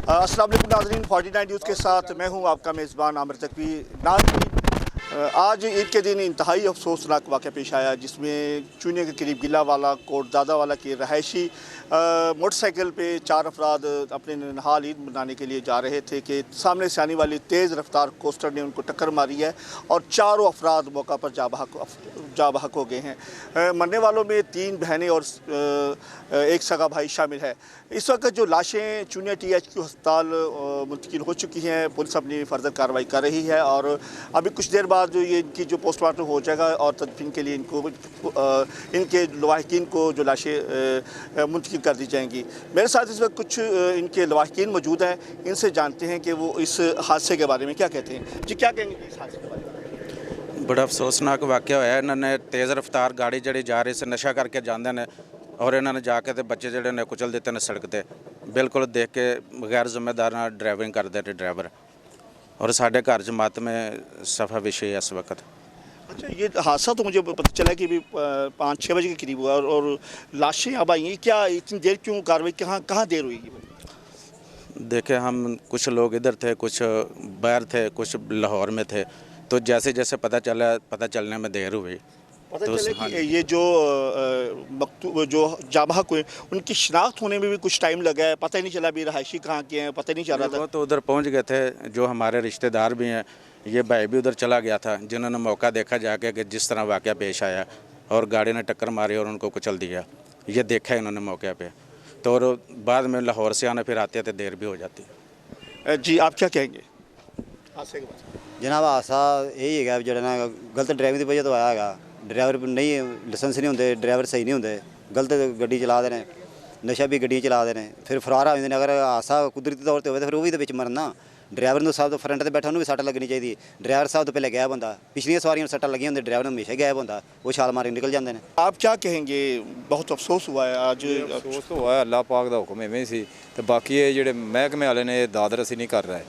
अस्सलाम वालेकुम नाज़रीन, 49 न्यूज़ के साथ मैं हूं आपका मेज़बान आमिर तकवी। नाज़रीन, आज ईद के दिन इंतहाई अफसोसनाक वाक़या पेश आया जिसमें चूने के करीब गिलावाला कोटदादा वाला के रहायशी मोटरसाइकिल पे 4 अफराद अपने नहाल ईद मनाने के लिए जा रहे थे कि सामने से आने वाली तेज़ रफ्तार कोस्टर ने उनको टक्कर मारी है और चारों अफराद मौका पर जा बहक हो गए हैं। मरने वालों में 3 बहनें और एक सगा भाई शामिल है। इस वक्त जो लाशें चूनिया THQ अस्पताल मुंतकिल हो चुकी हैं, पुलिस अपनी फर्दर कार्रवाई कर रही है और अभी कुछ देर बाद जो ये इनकी जो पोस्टमार्टम हो जाएगा और तदफीन के लिए इनके लवाहिकीन को जो लाशें मुंतकिल कर दी जाएंगी। मेरे साथ इस वक्त कुछ इनके लवाहिकीन मौजूद हैं, इनसे जानते हैं कि वो इस हादसे के बारे में क्या कहते हैं। जी, क्या कहेंगे इस हादसे के बारे में? बड़ा अफसोसनाक वाक़या होया। इन्होंने तेज़ रफ्तार गाड़ी जी जा रही से नशा करके जाते हैं और इन्होंने जाके तो बच्चे जोड़े ने कुचल दिते हैं सड़क पर, बिल्कुल देख के बगैर जिम्मेदार ड्राइविंग करते थे ड्राइवर, और साढ़े घर जमात में सफ़ा विषय है इस वक्त। अच्छा, ये हादसा तो मुझे पता चला कि भी 5-6 बजे के करीब हुआ और लाशें अब आई, क्या इतनी देर क्यों कार्रवाई, कहाँ देर हुई? देखे हम कुछ लोग इधर थे, कुछ बाहर थे, कुछ लाहौर में थे, तो जैसे जैसे पता चलने में देर हुई। पता चले कि ये जो जाबहक हुए उनकी शिनाख्त होने में भी कुछ टाइम लगा है, पता ही नहीं चला भी रहायशी कहाँ के हैं, पता ही नहीं चल रहा था। वो तो उधर पहुंच गए थे, जो हमारे रिश्तेदार भी हैं, ये भाई भी उधर चला गया था, जिन्होंने मौका देखा जाके कि जिस तरह वाक़या पेश आया और गाड़ी ने टक्कर मारी और उनको कुचल दिया, ये देखा इन्होंने मौके पे। तो और बाद में लाहौर से आना फिर आते थे देर भी हो जाती है। जी, आप क्या कहेंगे हादसे के बाद? जनाब, हादसा यही है जो ना गलत ड्राइविंग की वजह तो आया है। ड्राइवर नहीं लाइसेंस नहीं होंगे, ड्राइवर सही नहीं होंगे, गलत गड्डी चला देने, नशा भी गड्डियाँ चला देने, फिर फरार हो जाते हैं। अगर हादसा कुदरती तौर पर हो तो फिर वो भी तो मरना। ड्राइवर ने सब तो फ्रंट से बैठा उन्होंने भी सट्ट लगनी चाहिए। ड्राइवर साहब तो पहले गायब होंदा, पिछलियां सवारियां सट्टा लगी होंगी, ड्राइवर हमेशा गायब होंदा, वो छाल मार के निकल जाते हैं। आप क्या कहेंगे? बहुत अफसोस हुआ है आज। अफसोस तो हुआ, अल्लाह पाक का हुक्म इवें सी। तो बाकी ये ਜਿਹੜੇ महकमे वाले ने दादर ਅਸੀਂ नहीं कर रहे।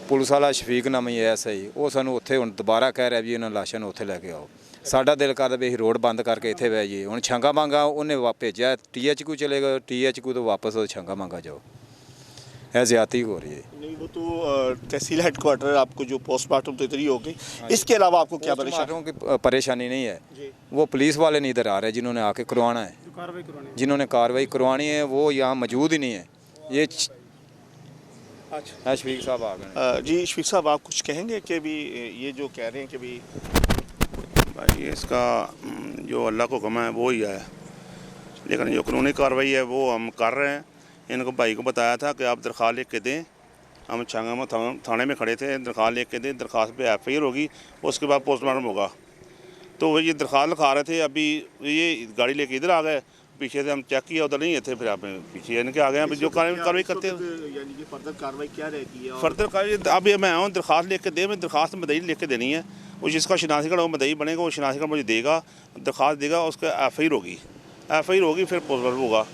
पुलिस वाला शफीक नाम ही ऐसा ही, वो सानू उत्थे हुण दोबारा कह रहा भी इन्होंने लाशां नूं उत्थे लैके आओ। साडा दिल करदा भी रोड बंद करके इत्थे बह जाइए। हुण छंगा मांगा उन्हें भेजा THQ चले गए, THQ तो वापस छंगा मांगा जाओ, है ज़्यादती हो रही है। नहीं, वो तो तहसील हेडक्वार्टर आपको जो पोस्टमार्टम तो इधर ही हो गई, इसके अलावा आपको क्या परेशानी नहीं है? वो पुलिस वाले नहीं इधर आ रहे जिन्होंने आके करवाना है, जिन्होंने कार्रवाई करवानी है वो यहाँ मौजूद ही नहीं है। ये अच्छा, शफीक साहब आ गए। जी शफीक साहब, आप कुछ कहेंगे कि भी ये जो कह रहे हैं कि भी भाई इसका जो अल्लाह को हुक्म है वो ही है, लेकिन जो कानूनी कार्रवाई है वो हम कर रहे हैं। इनको भाई को बताया था कि आप दरख्वास्त लिख के दें, हम छांगा थाने में खड़े थे, दरख्वास्त लिख के दें, दरख्वास्त पे FIR होगी, उसके बाद पोस्टमार्टम होगा। तो ये दरख्वास्त लिखा रहे थे, अभी ये गाड़ी लेके इधर आ गए, पीछे से हम चेक किया उधर नहीं थे, फिर आप पीछे इनके आ गए। अभी जो कार्रवाई करते हैं यानी कि फर्दर कार्रवाई क्या रहेगी? फर्दर कार्रवाई अभी मैं आऊँ दरख्वास्त लिख के दे, मैं दरख्वास्त मदई लिख के देनी है, वो जिसका शनासी कार्ड वो मदई बनेगा, वो शनासी कार्ड मुझे देगा, दरख्वास्त देगा, उसका FIR होगी, फिर पोस्टमार्टम होगा।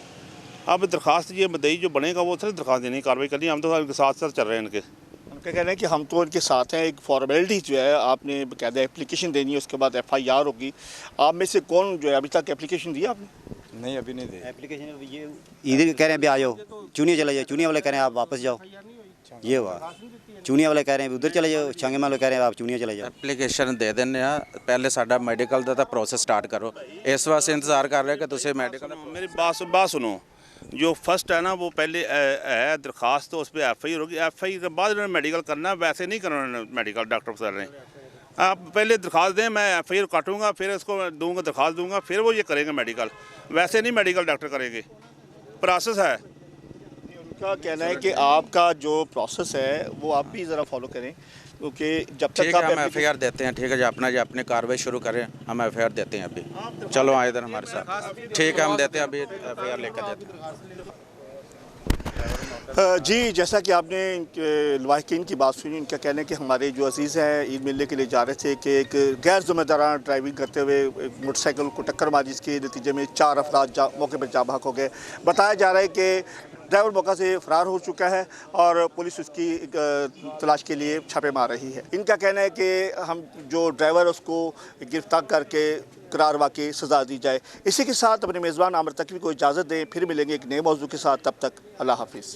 अब दरख्वास्त ये मदई जो बनेगा वो सिर्फ दरख्वास्त देने की कार्रवाई करनी है। हम तो इनके साथ साथ चल रहे हैं। उनका कहना है कि हम तो इनके साथ हैं, एक फॉर्मेलिटी जो है आपने बाकायदा एप्लीकेशन देनी है, उसके बाद FIR होगी। आप में से कौन जो है अभी तक एप्लीकेशन दी आपने? नहीं, अभी नहीं दी एप्लीकेशन। ये इधर कह रहे हैं भी आ जाओ, चूनिया चले जाओ, चूनिया वाले कह रहे हैं आप वापस जाओ, ये हुआ। चूनिया वाले कह रहे हैं उधर चले जाओ, छांगे वाले कह रहे हैं आप चूनिया चले जाओ। एप्लीकेशन दे देने, पहले साडा मेडिकल का प्रोसेस स्टार्ट करो, इस वास्ते इंतजार कर रहे हैं कि तुम मेडिकल। मेरी बात सुनो, जो फर्स्ट है ना वो पहले है दरख्वास्त, तो उस पर FIR होगी, FIR के बाद इन्होंने मेडिकल करना, वैसे नहीं करना मेडिकल, डॉक्टर सर ने। आप पहले दरख्वास्त दें, मैं FIR काटूंगा, फिर इसको दूंगा, दरख्वास्त दूंगा, फिर वो ये करेंगे मेडिकल, वैसे नहीं मेडिकल डॉक्टर करेंगे, प्रोसेस है। उनका कहना है कि आपका जो प्रोसेस है वो आप भी ज़रा फॉलो करें, क्योंकि जब तक आप हम FIR देते हैं, ठीक है, जो अपनी कार्रवाई शुरू करें, हम FIR देते हैं अभी। चलो आए इधर हमारे साथ, ठीक है, हम देते हैं अभी FIR लेकर देते हैं। जी, जैसा कि आपने लवाहिकीन की बात सुनी, उनका कहना है कि हमारे जो अजीज़ हैं ईद मिलने के लिए जा रहे थे कि एक गैर ज़िम्मेदाराना ड्राइविंग करते हुए मोटरसाइकिल को टक्कर मारी, जिसके नतीजे में 4 अफराद मौके पर जा बहक हो गए। बताया जा रहा है कि ड्राइवर मौका से फ़रार हो चुका है और पुलिस उसकी तलाश के लिए छापे मार रही है। इनका कहना है कि हम जो ड्राइवर उसको गिरफ्तार करके करार वाकई सज़ा दी जाए। इसी के साथ अपने मेज़बान आमिर तकवी को इजाज़त दें, फिर मिलेंगे एक नए मौजू के साथ, तब तक अल्लाह हाफिज़।